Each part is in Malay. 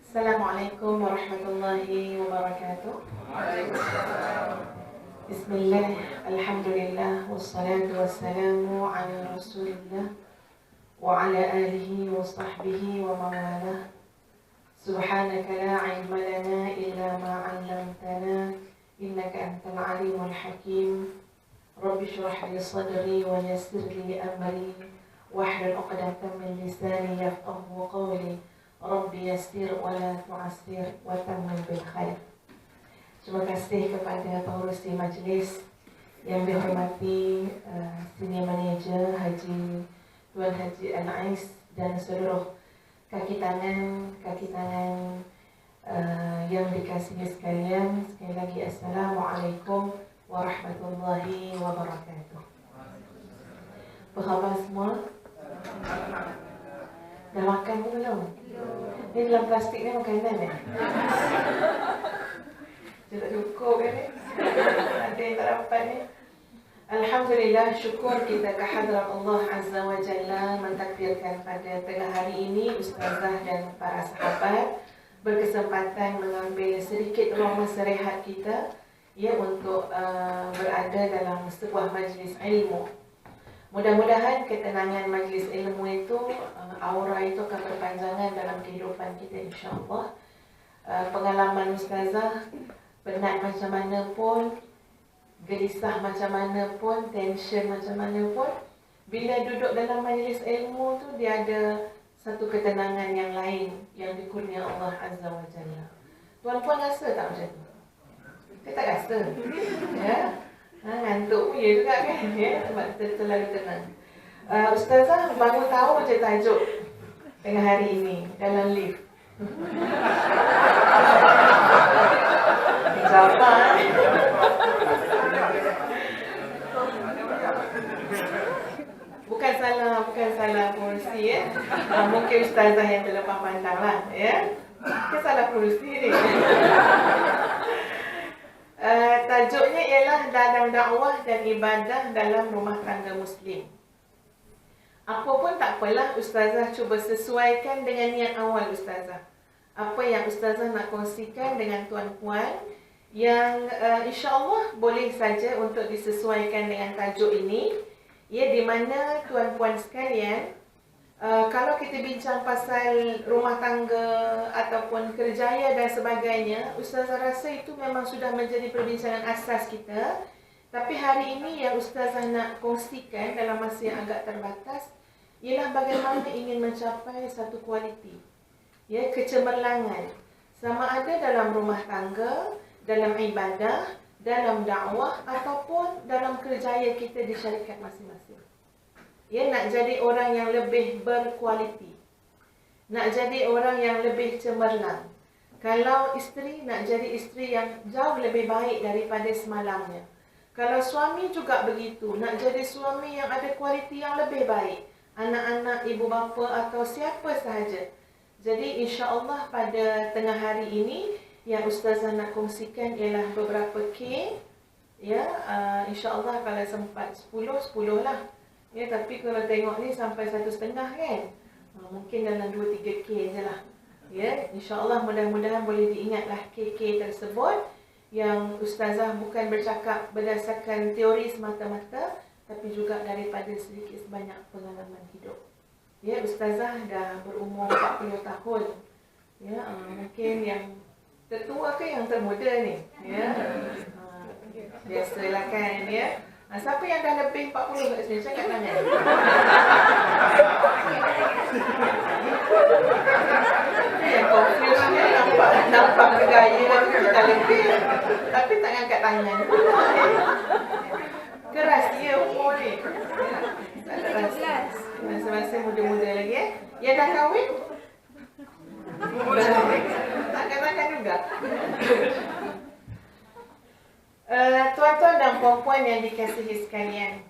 Assalamualaikum warahmatullahi wabarakatuh. Bismillah, alhamdulillah, wassalatu wassalamu ala rasulillah wa ala alihi wa sahbihi wa mawalah. Subhanaka la ilma lana illa ma 'allamtana innaka antal alimul hakim. Rabbi shrah li sadri wa yassir li amri wahlul 'uqdatam min lisani yafqahu qawli. Rabbi yassir wa la tu'assir wa tammim bil khair. Terima kasih kepada pengurusi majlis yang dihormati Senior Manager Haji Tuan Haji Anais dan seluruh kaki tangan yang dikasihi sekalian. Sekali lagi Assalamualaikum warahmatullahi wabarakatuh. Apa khabar semua? Dah makan ke belum? Ni dalam plastik ni makanan ni. Dia tak cukup kan ni? Ada yang tak dapat ni. Alhamdulillah, syukur kita kehadrat Allah Azza wa Jalla mentakdirkan pada tengah hari ini Ustazah dan para sahabat berkesempatan mengambil sedikit ruang masa rehat kita untuk berada dalam sebuah majlis ilmu. Mudah-mudahan ketenangan majlis ilmu itu, aura itu akan berpanjangan dalam kehidupan kita insya-Allah. Pengalaman Ustazah, penat macam mana pun, gelisah macam mana pun, tension macam mana pun, bila duduk dalam majlis ilmu tu dia ada satu ketenangan yang lain yang dikurnia Allah Azza wa Jalla. Tuan-puan rasa tak macam tu? Kita tak rasa? Ya? Ngantuk pun ya juga kan, sebab terlalu tenang. Ustazah baru tahu je tajuk tengah hari ini dalam lift. Sabar. Bukan salah kursi ya. Mungkin Ustazah yang terlepas pandang lah ya. Mungkin salah kursi ni. Tajuknya ialah dalam dakwah dan ibadah dalam rumah tangga Muslim. Apa pun tak apalah, Ustazah cuba sesuaikan dengan niat awal Ustazah. Apa yang Ustazah nak kongsikan dengan tuan-puan yang insya-Allah boleh saja untuk disesuaikan dengan tajuk ini. Ya, di mana tuan-puan sekalian, kalau kita bincang pasal rumah tangga ataupun kerjaya dan sebagainya, Ustazah rasa itu memang sudah menjadi perbincangan asas kita. Tapi hari ini yang Ustazah nak kongsikan dalam masa yang agak terbatas ialah bagaimana ingin mencapai satu kualiti, ya, kecemerlangan, sama ada dalam rumah tangga, dalam ibadah, dalam dakwah ataupun dalam kerjaya kita di syarikat masing-masing. Ya, nak jadi orang yang lebih berkualiti, nak jadi orang yang lebih cemerlang. Kalau isteri, nak jadi isteri yang jauh lebih baik daripada semalamnya. Kalau suami juga begitu, nak jadi suami yang ada kualiti yang lebih baik. Anak-anak, ibu bapa atau siapa sahaja. Jadi insya-Allah pada tengah hari ini yang Ustazah nak kongsikan ialah beberapa K. Ya, insya-Allah kalau sempat 10 lah. Ya, tapi kalau tengok ni sampai 1.5 kan. Mungkin dalam 2-3 K je lah. Ya, insya-Allah mudah-mudahan boleh diingatlah K tersebut yang Ustazah bukan bercakap berdasarkan teori semata-mata, tapi juga daripada sedikit sebanyak pengalaman hidup. Ya, Ustazah dah berumur 40 tahun. Ya, mungkin yang tertua ke yang termuda ni? Ya. Biasalah kan ya. Siapa yang dah lebih 40 kat sini? Cakap tangan. Yang confused ni nampak bergaya tapi kita lebih. Tapi tak angkat tangan. Keras dia umur ni. Tak rasa. Masa-masa muda-muda lagi ya. Yang dah kahwin? Tak katakan juga. Tuan-tuan dan puan-puan yang dikasihi sekalian,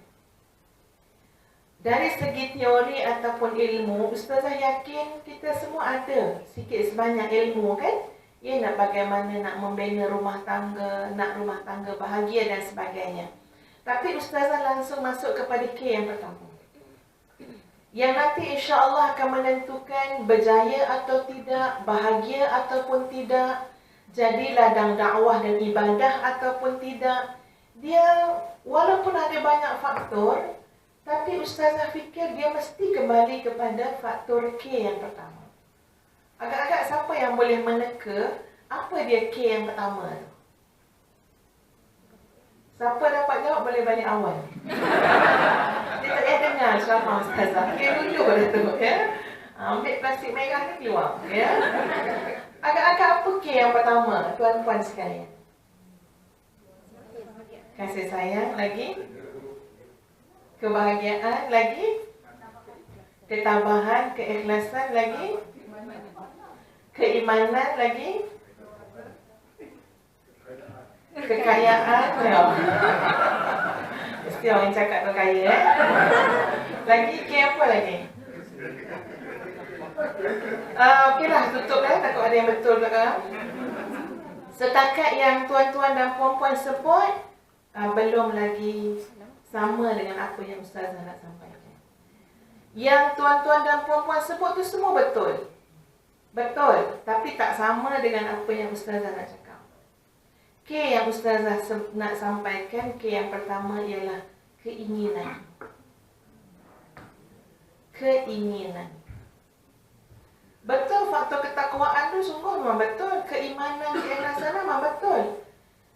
dari segi teori ataupun ilmu, Ustazah yakin kita semua ada sikit sebanyak ilmu kan? Ya, nak bagaimana nak membina rumah tangga, nak rumah tangga bahagia dan sebagainya. Tapi Ustazah langsung masuk kepada K yang pertama. yang nanti insya-Allah akan menentukan berjaya atau tidak, bahagia ataupun tidak, jadi ladang dakwah dan ibadah ataupun tidak. Dia walaupun ada banyak faktor, tapi ustazah fikir dia mesti kembali kepada faktor K yang pertama. Agak-agak siapa yang boleh meneka apa dia K yang pertama tu? Siapa dapat jawab boleh balik awal. Dia tak payah dengar ceramah ustazah. K dulu dah tu, ya. Ambil plastik merah ni keluar, ya. Agak-agak apa K yang pertama, tuan-tuan sekalian? Kasih sayang lagi. Kebahagiaan lagi. Ketabahan, keikhlasan lagi. Keimanan lagi. Kekayaan. Mesti orang cakap tu kaya, Lagi, K apa lagi? Okeylah, tutup dah. Takut ada yang betul belakang. Setakat yang tuan-tuan dan puan-puan sebut, belum lagi sama dengan apa yang ustazah nak sampaikan. Yang tuan-tuan dan puan-puan sebut tu semua betul. Betul, tapi tak sama dengan apa yang ustazah nak cakap. K yang ustazah nak sampaikan, K yang pertama ialah keinginan. Keinginan. Betul, faktor ketakwaan tu sungguh memang betul. Keimanan, keikhlasan memang betul.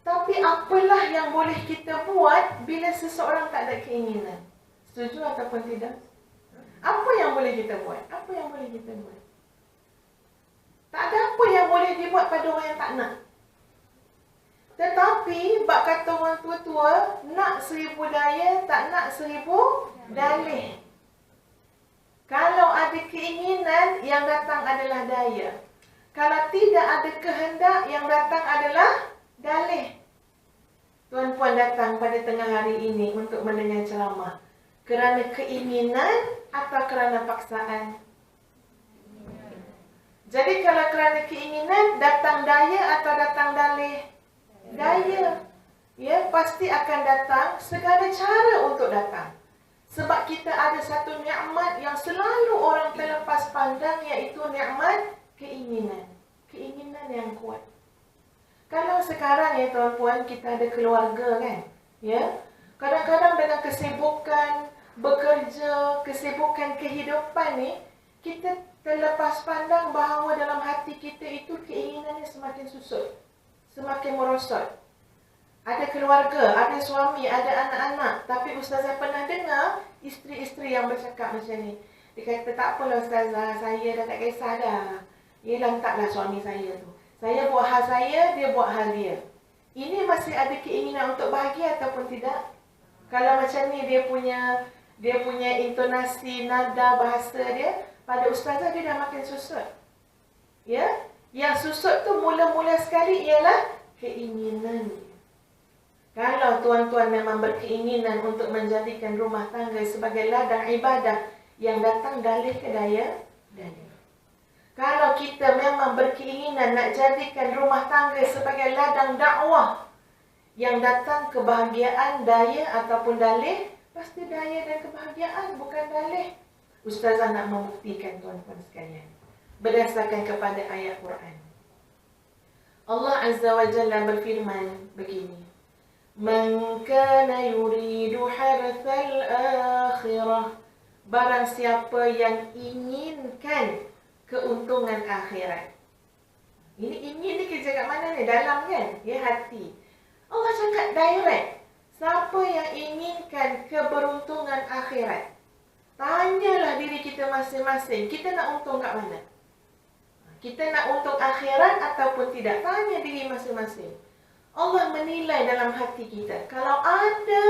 Tapi apalah yang boleh kita buat bila seseorang tak ada keinginan? Setuju ataupun tidak? Apa yang boleh kita buat? Apa yang boleh kita buat? Tak ada apa yang boleh dibuat pada orang yang tak nak. Tetapi, bak kata orang tua-tua, nak 1000 daya, tak nak 1000 dalih. Kalau ada keinginan, yang datang adalah daya. Kalau tidak ada kehendak, yang datang adalah dalih. Tuan-puan datang pada tengah hari ini untuk mendengar ceramah kerana keinginan atau kerana paksaan? Jadi kalau kerana keinginan, datang daya atau datang dalih? Daya. Ya, pasti akan datang segala cara untuk datang. Sebab kita ada satu nikmat yang selalu orang terlepas pandang, iaitu nikmat keinginan. Keinginan yang kuat. Kalau sekarang ya tuan-puan, kita ada keluarga kan? Ya. Kadang-kadang dengan kesibukan bekerja, kesibukan kehidupan ni, kita terlepas pandang bahawa dalam hati kita itu keinginannya semakin susut, semakin merosot. Ada keluarga, ada suami, ada anak-anak. Tapi ustazah pernah dengar isteri-isteri yang bercakap macam ni. Dia kata, tak apalah ustazah, saya dah tak kisah dah. Dia lantaklah suami saya tu. Saya buat hal saya, dia buat hal dia. Ini masih ada keinginan untuk bahagia ataupun tidak? Kalau macam ni dia punya intonasi, nada, bahasa dia, pada ustazah dia dah makin susut. Ya? Yang susut tu mula-mula sekali ialah keinginan. Kalau tuan-tuan memang berkeinginan untuk menjadikan rumah tangga sebagai ladang ibadah, yang datang dalih ke daya? Dalih. Kalau kita memang berkeinginan nak jadikan rumah tangga sebagai ladang dakwah, yang datang kebahagiaan, daya ataupun dalih, pasti daya dan kebahagiaan, bukan dalih. Ustazah nak membuktikan tuan-tuan sekalian berdasarkan kepada ayat Quran. Allah Azza wa Jalla berfirman begini: Man kana yuridu harthal akhirah. Barang siapa yang inginkan keuntungan akhirat. Ini ingin ni kerja kat mana ni? Dalam kan? Ya, hati. Allah cakap direct. Siapa yang inginkan keberuntungan akhirat? Tanyalah diri kita masing-masing. Kita nak untung kat mana? Kita nak untung akhirat ataupun tidak? Tanya diri masing-masing. Allah menilai dalam hati kita. Kalau ada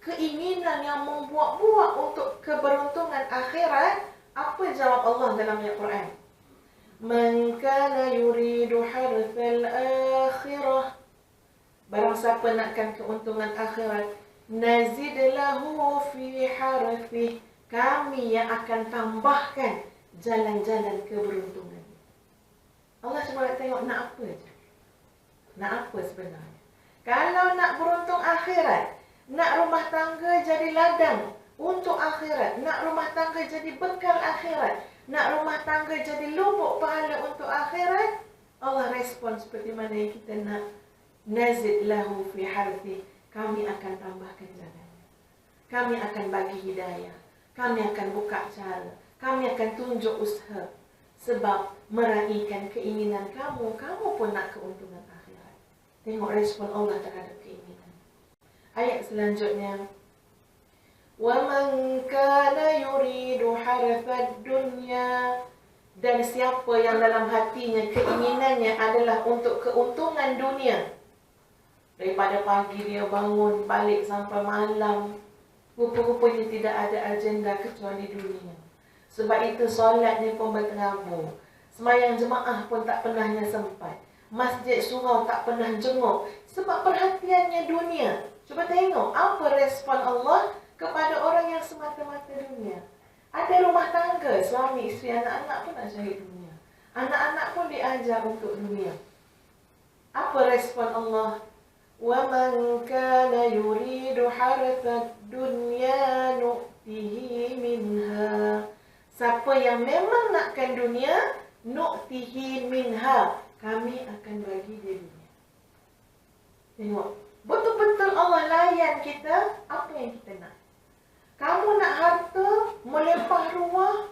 keinginan yang membuat-buat untuk keberuntungan akhirat, apa jawab Allah dalam ayat Quran? Man kana yuridu harthal akhirah. Barang siapa nakkan keuntungan akhirat, nazid lahu fi harthih. Kami yang akan tambahkan jalan-jalan keberuntungan. Allah cuma nak tengok nak apa je. Nak apa sebenarnya? Kalau nak beruntung akhirat, nak rumah tangga jadi ladang untuk akhirat. Nak rumah tangga jadi bekal akhirat. Nak rumah tangga jadi lubuk pahala untuk akhirat. Allah respon seperti mana yang kita nak. Nazid lahu fi harthi. Kami akan tambahkan jalan. Kami akan bagi hidayah. Kami akan buka cara. Kami akan tunjuk usaha. Sebab meraihkan keinginan kamu, kamu pun nak keuntungan akhirat. Tengok respon Allah terhadap keinginan. Ayat selanjutnya. وَمَنْ كَانَ يُرِيدُ حَرَثَ الدُّنْيَا. Dan siapa yang dalam hatinya keinginannya adalah untuk keuntungan dunia. Daripada pagi dia bangun, balik sampai malam. Rupa-rupanya tidak ada agenda kecuali dunia. Sebab itu solatnya pun berterabur. Sembahyang jemaah pun tak pernahnya sempat. Masjid surau tak pernah jenguk. Sebab perhatiannya dunia. Cuba tengok apa respon Allah kepada orang yang semata-mata dunia. Ada rumah tangga, suami, isteri, anak-anak pun nak cari dunia. Anak-anak pun diajar untuk dunia. Apa respon Allah? وَمَنْ كَانَ يُرِيدُ حَرَثَ الدُّنْيَا نُؤْتِهِ مِنْهَا. Siapa yang memang nakkan dunia, nu'tihi minha, kami akan bagi dia dunia. Tengok, betul-betul Allah layan kita apa yang kita nak. Kamu nak harta, melimpah ruah,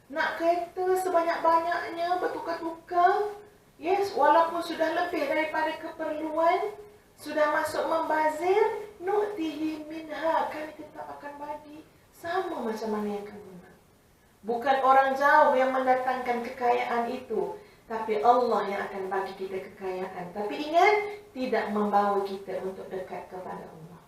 nak kereta sebanyak-banyaknya, bertukar-tukar. Yes, walaupun sudah lebih daripada keperluan, sudah masuk membazir, nu'tihi minha, kami tetap akan bagi sama macam mana yang kamu nak. Bukan orang jauh yang mendatangkan kekayaan itu, tapi Allah yang akan bagi kita kekayaan. Tapi ingat, tidak membawa kita untuk dekat kepada Allah.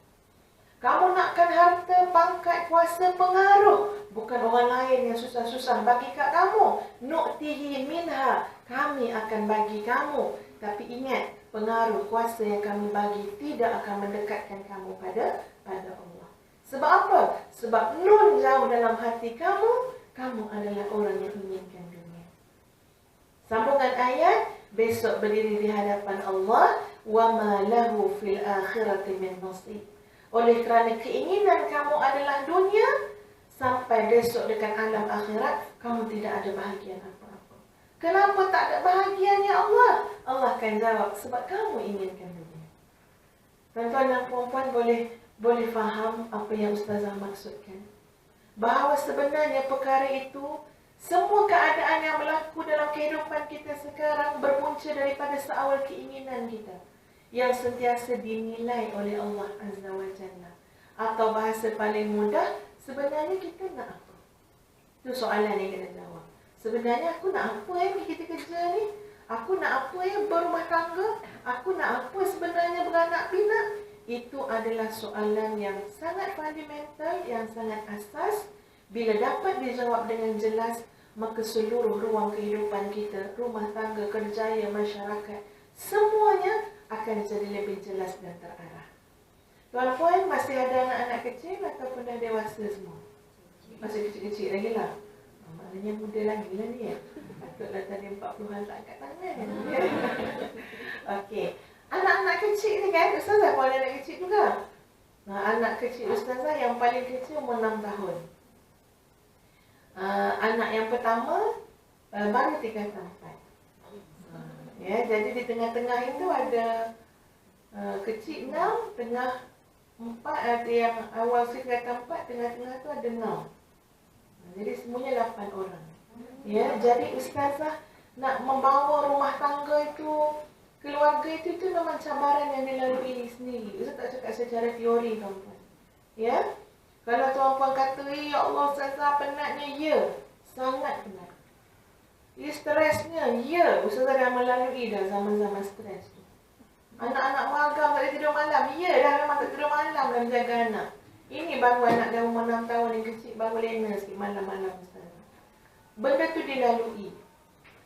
Kamu nakkan harta, pangkat, kuasa, pengaruh. Bukan orang lain yang susah-susah bagi kat kamu. Nu'tihi minha, kami akan bagi kamu. Tapi ingat, pengaruh, kuasa yang kami bagi tidak akan mendekatkan kamu pada Allah. Sebab apa? Sebab nun jauh dalam hati kamu, kamu adalah orang yang inginkan dunia. Sambungan ayat, besok berdiri di hadapan Allah, وَمَا لَهُ فِي الْآخِرَةِ مِنْ نَصِيبٍ. Oleh kerana keinginan kamu adalah dunia, sampai besok dekat alam akhirat, kamu tidak ada bahagian apa-apa. Kenapa tak ada bahagian ya Allah? Allah akan jawab, sebab kamu inginkan dunia. Tuan-tuan dan puan-puan boleh faham apa yang Ustazah maksudkan. Bahawa sebenarnya perkara itu, semua keadaan yang berlaku dalam kehidupan kita sekarang berpunca daripada seawal keinginan kita yang sentiasa dinilai oleh Allah Azza wa Jalla. Atau bahasa paling mudah, sebenarnya kita nak apa? Itu soalan yang kena jawab. Sebenarnya aku nak apa kita kerja ni? Aku nak apa berumah tangga? Aku nak apa sebenarnya beranak pinak? Itu adalah soalan yang sangat fundamental, yang sangat asas. Bila dapat dijawab dengan jelas, maka seluruh ruang kehidupan kita, rumah tangga, kerjaya, masyarakat, semuanya akan jadi lebih jelas dan terarah. Tuan-puan, masih ada anak-anak kecil ataupun dah dewasa semua? Masih kecil-kecil lagi lah. Maknanya muda lagi lah ni ya. Patutlah tadi 40-an tak angkat tangan. Okey. Anak-anak kecil ni kan, Ustazah pun ada anak kecil juga. Anak kecil Ustazah yang paling kecil umur 6 tahun. Anak yang pertama baru 3 tahun. Ya, jadi di tengah-tengah itu ada kecil 6, tengah 4, yang awal kata 4, tengah-tengah tu ada 6. Jadi semuanya 8 orang. Ya, jadi Ustazah nak membawa rumah tangga itu, keluarga itu memang cabaran yang dilalui sendiri. Ustazah tak cakap secara teori, tuan-tuan. Ya, kalau tuan-puan kata, ya Allah Ustazah penatnya, ya, sangat penat. Ya, stresnya, ya, Ustazah dah melalui dah zaman-zaman stres tu. Anak-anak magang tak tidur malam, ya, dah memang tak tidur malam dah menjaga anak. Ini baru anak dah umur 6 tahun yang kecil, baru lena sikit malam-malam Ustazah. Benda tu dilalui.